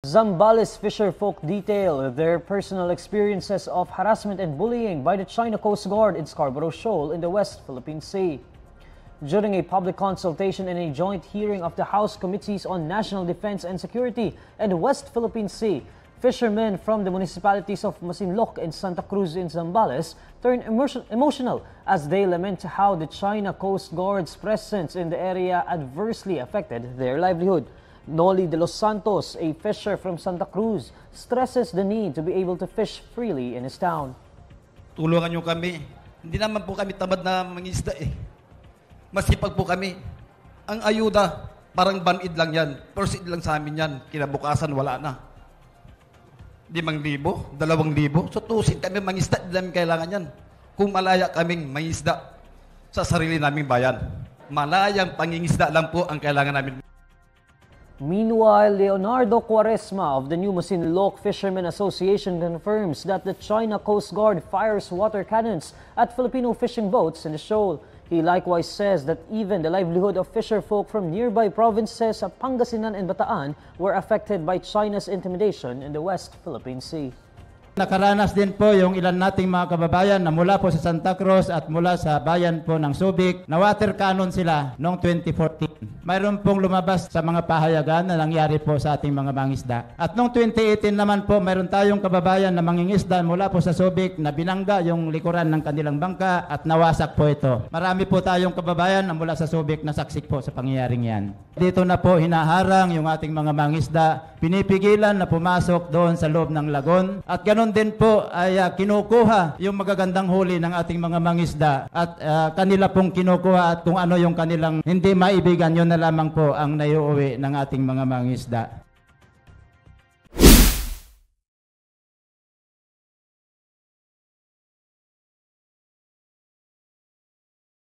Zambales fisher folk detail their personal experiences of harassment and bullying by the China Coast Guard in Scarborough Shoal in the West Philippine Sea. During a public consultation and a joint hearing of the House Committees on National Defense and Security and the West Philippine Sea, fishermen from the municipalities of Masinloc and Santa Cruz in Zambales turned emotional as they lament how the China Coast Guard's presence in the area adversely affected their livelihood. Noli de los Santos, a fisher from Santa Cruz, stresses the need to be able to fish freely in his town. Tulungan niyo kami. Hindi naman po kami tamad na mangisda eh. Masipag po kami. Ang ayuda, parang banid lang yan. Proceed lang sa amin yan. Kinabukasan, wala na. 5,000, 2,000. So tusin kami mangisda, hindi namin kailangan yan. Kung malaya kaming mangisda sa sarili naming bayan. Malayang pangingisda lang po ang kailangan namin. Meanwhile, Leonardo Quaresma of the New Masinloc Fishermen Association confirms that the China Coast Guard fires water cannons at Filipino fishing boats in the shoal. He likewise says that even the livelihood of fisherfolk from nearby provinces of Pangasinan and Bataan were affected by China's intimidation in the West Philippine Sea. Nakaranas din po yung ilan nating mga kababayan na mula po sa Santa Cruz at mula sa bayan po ng Subic na water cannon sila noong 2014. Mayroon pong lumabas sa mga pahayagan na nangyari po sa ating mga mangisda. At noong 2018 naman po mayroon tayong kababayan na mangingisda mula po sa Subic na binangga yung likuran ng kanilang bangka at nawasak po ito. Marami po tayong kababayan na mula sa Subic na saksik po sa pangyayaring yan. Dito na po hinaharang yung ating mga mangisda, pinipigilan na pumasok doon sa loob ng lagon at ganun din po ay kinukuha yung magagandang huli ng ating mga mangisda at kanila pong kinukuha at kung ano yung kanilang hindi maibigan, yun na lamang po ang naiuwi ng ating mga mangisda.